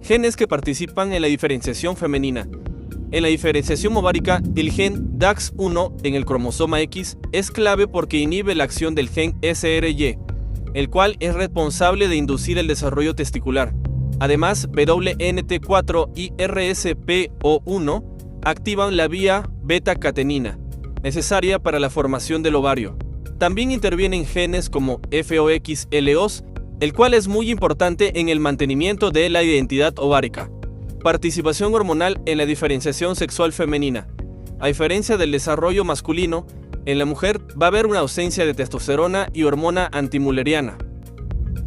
Genes que participan en la diferenciación femenina. En la diferenciación ovárica, el gen DAX1 en el cromosoma X es clave porque inhibe la acción del gen SRY, el cual es responsable de inducir el desarrollo testicular. Además, WNT4 y RSPO1 activan la vía beta-catenina, necesaria para la formación del ovario. También intervienen genes como FOXLOS, el cual es muy importante en el mantenimiento de la identidad ovárica. Participación hormonal en la diferenciación sexual femenina. A diferencia del desarrollo masculino, en la mujer va a haber una ausencia de testosterona y hormona antimülleriana.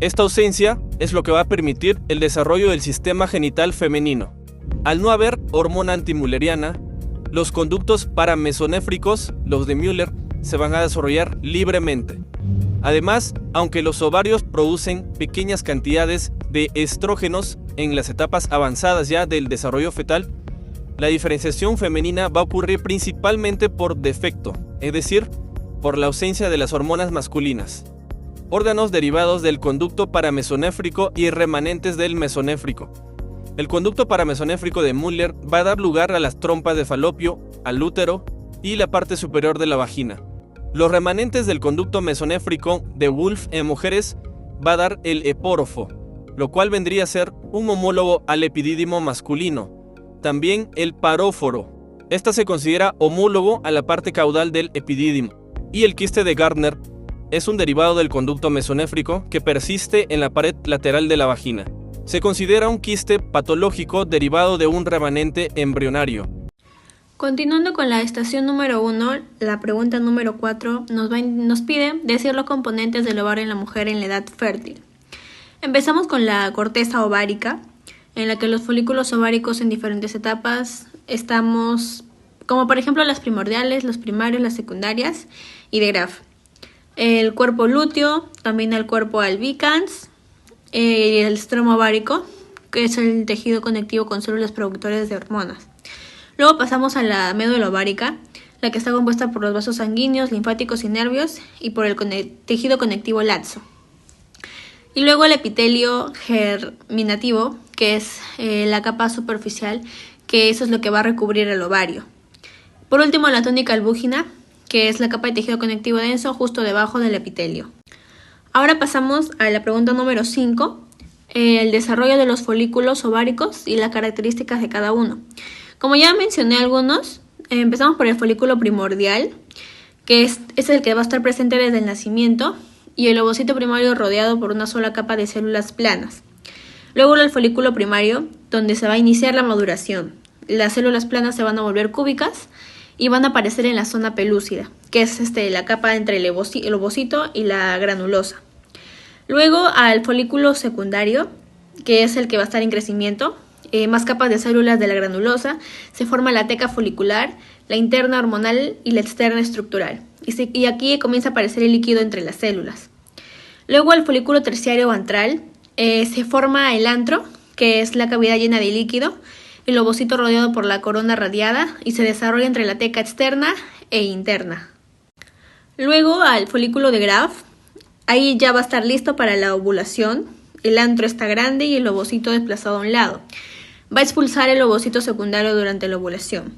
Esta ausencia es lo que va a permitir el desarrollo del sistema genital femenino. Al no haber hormona antimülleriana, los conductos paramesonéfricos, los de Müller, se van a desarrollar libremente. Además, aunque los ovarios producen pequeñas cantidades de estrógenos en las etapas avanzadas ya del desarrollo fetal, la diferenciación femenina va a ocurrir principalmente por defecto, es decir, por la ausencia de las hormonas masculinas. Órganos derivados del conducto paramesonéfrico y remanentes del mesonéfrico. El conducto paramesonéfrico de Müller va a dar lugar a las trompas de falopio, al útero y la parte superior de la vagina. Los remanentes del conducto mesonéfrico de Wolff en mujeres va a dar el epórofo, lo cual vendría a ser un homólogo al epidídimo masculino. También el paróforo. Esta se considera homólogo a la parte caudal del epidídimo. Y el quiste de Gardner es un derivado del conducto mesonéfrico que persiste en la pared lateral de la vagina. Se considera un quiste patológico derivado de un remanente embrionario. Continuando con la estación número 1, la pregunta número 4 nos pide decir los componentes del ovario en la mujer en la edad fértil. Empezamos con la corteza ovárica, en la que los folículos ováricos en diferentes etapas estamos, como por ejemplo las primordiales, los primarios, las secundarias y de Graf. El cuerpo lúteo, también el cuerpo albicans, el estroma ovárico, que es el tejido conectivo con células productoras de hormonas. Luego pasamos a la médula ovárica, la que está compuesta por los vasos sanguíneos, linfáticos y nervios, y por el tejido conectivo laxo. Y luego el epitelio germinativo, que es la capa superficial, que eso es lo que va a recubrir el ovario. Por último, la túnica albúgina, que es la capa de tejido conectivo denso justo debajo del epitelio. Ahora pasamos a la pregunta número 5, el desarrollo de los folículos ováricos y las características de cada uno. Como ya mencioné algunos, empezamos por el folículo primordial, que es el que va a estar presente desde el nacimiento, y el ovocito primario rodeado por una sola capa de células planas. Luego el folículo primario, donde se va a iniciar la maduración. Las células planas se van a volver cúbicas y van a aparecer en la zona pelúcida, que es la capa entre el ovocito y la granulosa. Luego al folículo secundario, que es el que va a estar en crecimiento, más capas de células de la granulosa, se forma la teca folicular, la interna hormonal y la externa estructural. Y aquí comienza a aparecer el líquido entre las células. Luego al folículo terciario ventral se forma el antro, que es la cavidad llena de líquido, el ovocito rodeado por la corona radiada y se desarrolla entre la teca externa e interna. Luego al folículo de Graf, ahí ya va a estar listo para la ovulación, el antro está grande y el ovocito desplazado a un lado. Va a expulsar el ovocito secundario durante la ovulación.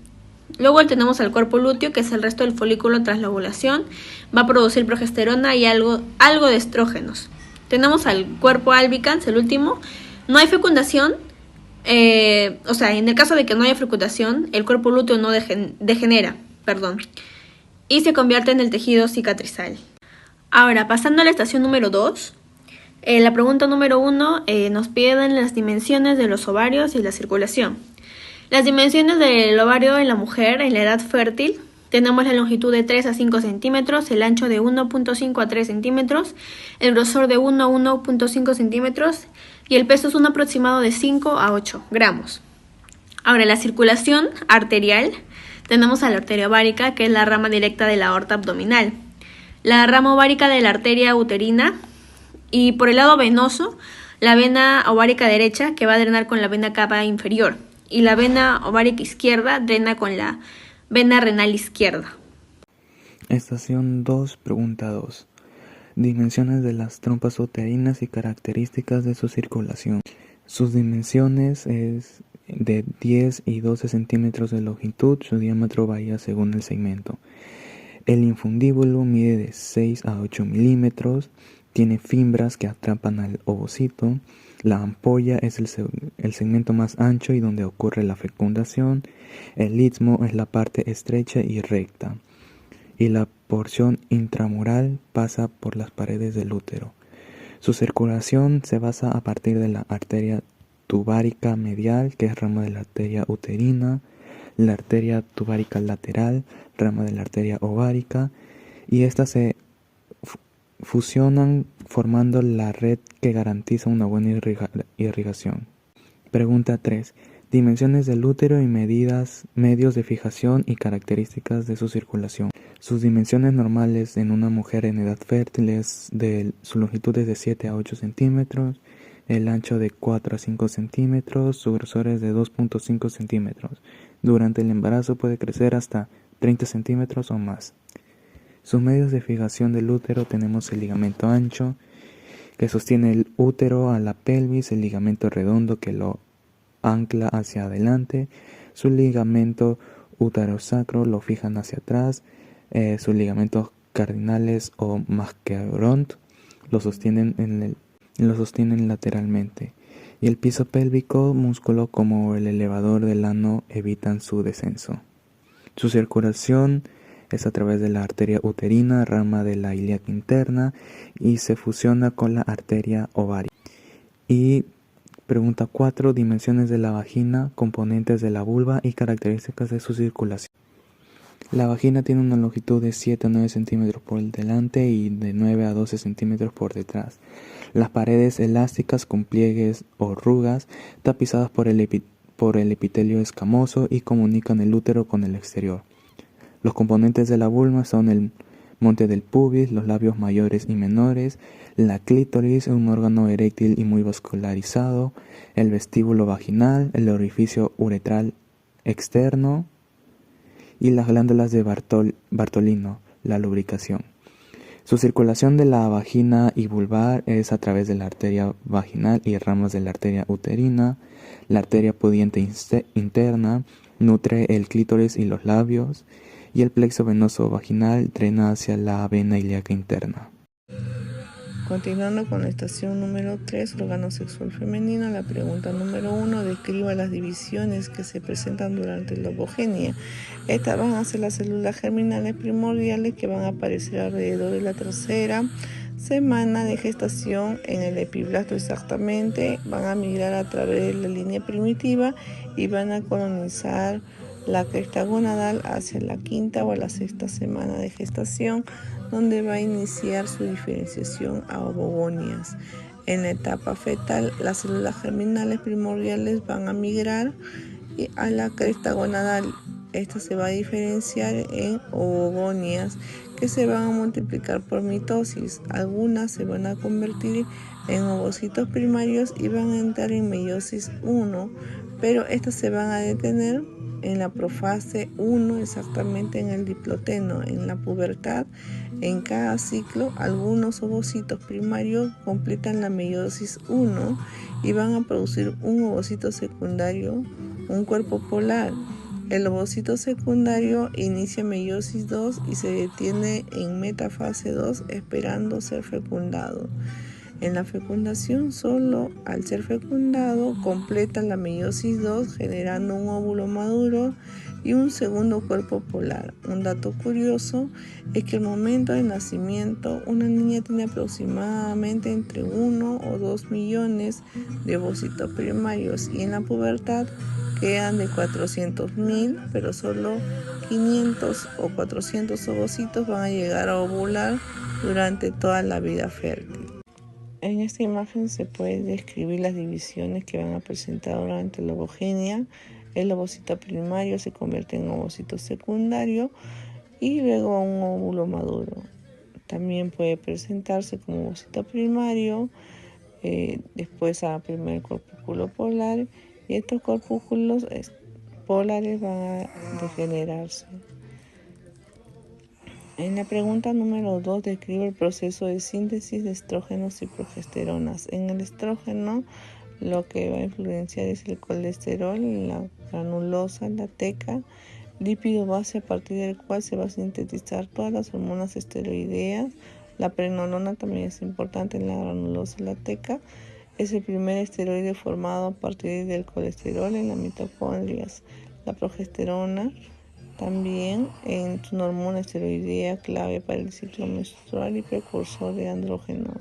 Luego tenemos al cuerpo lúteo, que es el resto del folículo tras la ovulación. Va a producir progesterona y algo de estrógenos. Tenemos al cuerpo albicans, el último. No hay fecundación. En el caso de que no haya fecundación, el cuerpo lúteo no degenera, y se convierte en el tejido cicatrizal. Ahora, pasando a la estación número 2. La pregunta número 1 nos piden las dimensiones de los ovarios y la circulación. Las dimensiones del ovario en la mujer en la edad fértil, tenemos la longitud de 3 a 5 centímetros, el ancho de 1.5 a 3 centímetros, el grosor de 1 a 1.5 centímetros y el peso es un aproximado de 5 a 8 gramos. Ahora, la circulación arterial, tenemos a la arteria ovárica, que es la rama directa de la aorta abdominal, la rama ovárica de la arteria uterina, y por el lado venoso, la vena ovárica derecha, que va a drenar con la vena cava inferior, y la vena ovárica izquierda drena con la vena renal izquierda. Estación 2, pregunta 2. Dimensiones de las trompas uterinas y características de su circulación. Sus dimensiones es de 10 y 12 centímetros de longitud, su diámetro varía según el segmento. El infundíbulo mide de 6 a 8 milímetros, tiene fibras que atrapan al ovocito. La ampolla es el segmento más ancho y donde ocurre la fecundación. El istmo es la parte estrecha y recta. Y la porción intramural pasa por las paredes del útero. Su circulación se basa a partir de la arteria tubárica medial, que es rama de la arteria uterina, la arteria tubárica lateral, rama de la arteria ovárica, y estas se fusionan formando la red que garantiza una buena irrigación. Pregunta 3. Dimensiones del útero y medios de fijación y características de su circulación. Sus dimensiones normales en una mujer en edad fértil su longitud es de 7 a 8 centímetros, el ancho de 4 a 5 centímetros, su grosor es de 2.5 centímetros. Durante el embarazo puede crecer hasta 30 centímetros o más. Sus medios de fijación del útero tenemos el ligamento ancho, que sostiene el útero a la pelvis, el ligamento redondo que lo ancla hacia adelante, su ligamento uterosacro lo fijan hacia atrás, sus ligamentos cardinales o mascaront lo sostienen lateralmente, y el piso pélvico, músculo como el elevador del ano evitan su descenso. Su circulación es a través de la arteria uterina, rama de la ilíaca interna, y se fusiona con la arteria ovárica. Y pregunta 4. Dimensiones de la vagina, componentes de la vulva y características de su circulación. La vagina tiene una longitud de 7 a 9 centímetros por delante y de 9 a 12 centímetros por detrás. Las paredes elásticas con pliegues o rugas, tapizadas por el epitelio escamoso y comunican el útero con el exterior. Los componentes de la vulva son el monte del pubis, los labios mayores y menores, la clítoris, un órgano eréctil y muy vascularizado, el vestíbulo vaginal, el orificio uretral externo y las glándulas de Bartolino, la lubricación. Su circulación de la vagina y vulvar es a través de la arteria vaginal y ramas de la arteria uterina. La arteria pudiente interna nutre el clítoris y los labios, y el plexo venoso vaginal drena hacia la vena ilíaca interna. Continuando con la estación número 3, órgano sexual femenino, la pregunta número 1, describa las divisiones que se presentan durante la ovogenia. Estas van a ser las células germinales primordiales que van a aparecer alrededor de la tercera semana de gestación en el epiblasto exactamente. Van a migrar a través de la línea primitiva y van a colonizar la cresta gonadal hacia la quinta o la sexta semana de gestación, donde va a iniciar su diferenciación a ovogonias. En la etapa fetal, las células germinales primordiales van a migrar a la cresta gonadal. Esta se va a diferenciar en ovogonias que se van a multiplicar por mitosis. Algunas se van a convertir en ovocitos primarios y van a entrar en meiosis 1, pero estas se van a detener en la profase 1, exactamente en el diploteno. En la pubertad, en cada ciclo, algunos ovocitos primarios completan la meiosis 1 y van a producir un ovocito secundario, un cuerpo polar. El ovocito secundario inicia meiosis 2 y se detiene en metafase 2 esperando ser fecundado. En la fecundación, solo al ser fecundado, completa la meiosis 2 generando un óvulo maduro y un segundo cuerpo polar. Un dato curioso es que al momento del nacimiento, una niña tiene aproximadamente entre 1 o 2 millones de ovocitos primarios y en la pubertad quedan de 400.000, pero solo 500 o 400 ovocitos van a llegar a ovular durante toda la vida fértil. En esta imagen se puede describir las divisiones que van a presentar durante la ovogenia. El ovocito primario se convierte en ovocito secundario y luego a un óvulo maduro. También puede presentarse como ovocito primario, después a primer corpúsculo polar, y estos corpúsculos polares van a degenerarse. En la pregunta número 2, describe el proceso de síntesis de estrógenos y progesteronas. En el estrógeno Lo que va a influenciar es el colesterol, la granulosa, la teca, lípido base a partir del cual se va a sintetizar todas las hormonas esteroideas. La prenolona también es importante en la granulosa y la teca. Es el primer esteroide formado a partir del colesterol en las mitocondrias. La progesterona también es una hormona esteroidea clave para el ciclo menstrual y precursor de andrógenos.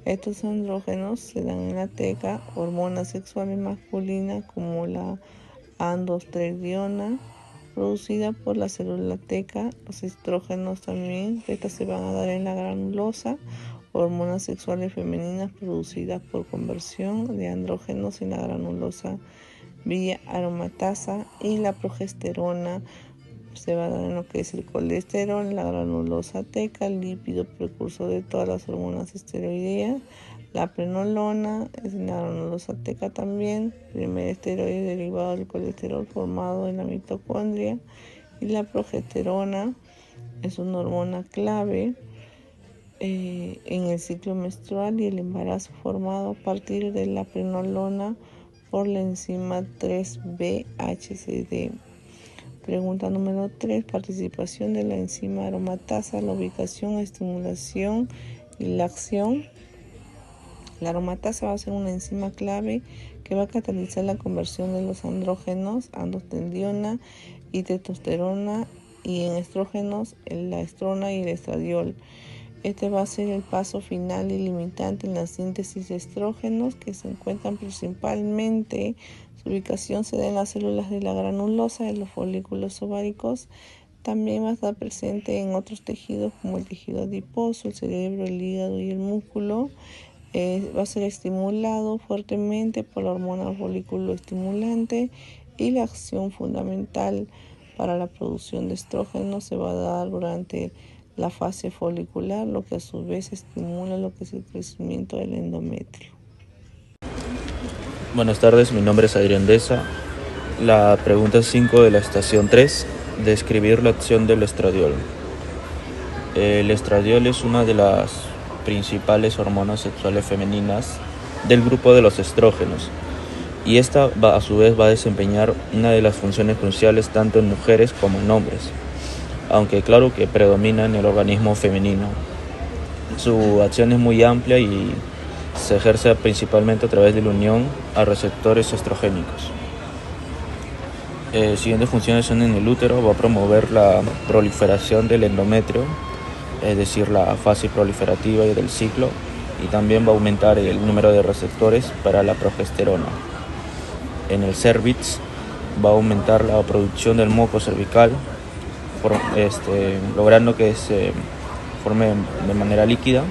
Estos andrógenos se dan en la teca, hormonas sexuales masculinas como la androstenediona, producida por la célula teca. Los estrógenos también, estas se van a dar en la granulosa, hormonas sexuales femeninas producidas por conversión de andrógenos en la granulosa vía aromatasa, y la progesterona se va a dar en lo que es el colesterol, la granulosa teca, el lípido precursor de todas las hormonas esteroideas. La prenolona es en la granulosa teca también, primer esteroide derivado del colesterol formado en la mitocondria. Y la progesterona es una hormona clave en el ciclo menstrual y el embarazo, formado a partir de la prenolona por la enzima 3-BHCD. Pregunta número 3. Participación de la enzima aromatasa, la ubicación, estimulación y la acción. La aromatasa va a ser una enzima clave que va a catalizar la conversión de los andrógenos, androstenediona y testosterona, y en estrógenos, la estrona y el estradiol. Este va a ser el paso final y limitante en la síntesis de estrógenos, que se encuentran principalmente, su ubicación se da en las células de la granulosa de los folículos ováricos. También va a estar presente en otros tejidos como el tejido adiposo, el cerebro, el hígado y el músculo. Va a ser estimulado fuertemente por la hormona folículo estimulante, y la acción fundamental para la producción de estrógenos se va a dar durante la fase folicular, lo que a su vez estimula lo que es el crecimiento del endometrio. Buenas tardes, mi nombre es Adrián Deza. La pregunta 5 de la estación 3, describir la acción del estradiol. El estradiol es una de las principales hormonas sexuales femeninas del grupo de los estrógenos, y esta a su vez va a desempeñar una de las funciones cruciales tanto en mujeres como en hombres, aunque claro que predomina en el organismo femenino. Su acción es muy amplia y se ejerce principalmente a través de la unión a receptores estrogénicos. Siguientes funciones son: en el útero va a promover la proliferación del endometrio, es decir, la fase proliferativa y del ciclo, y también va a aumentar el número de receptores para la progesterona. En el cérvix va a aumentar la producción del moco cervical, logrando que se forme de manera líquida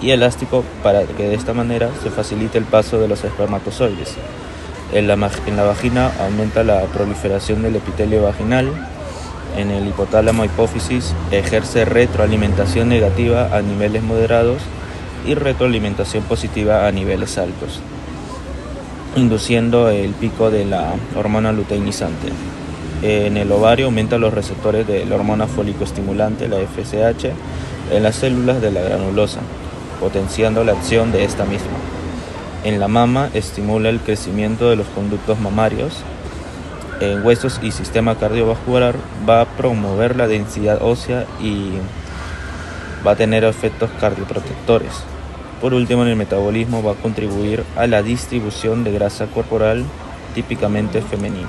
y elástico, para que de esta manera se facilite el paso de los espermatozoides. En la vagina aumenta la proliferación del epitelio vaginal. En el hipotálamo hipófisis ejerce retroalimentación negativa a niveles moderados y retroalimentación positiva a niveles altos, induciendo el pico de la hormona luteinizante. En el ovario aumenta los receptores de la hormona folicoestimulante, la FSH, en las células de la granulosa, potenciando la acción de esta misma. En la mama estimula el crecimiento de los conductos mamarios. En huesos y sistema cardiovascular va a promover la densidad ósea y va a tener efectos cardioprotectores. Por último, en el metabolismo va a contribuir a la distribución de grasa corporal típicamente femenina.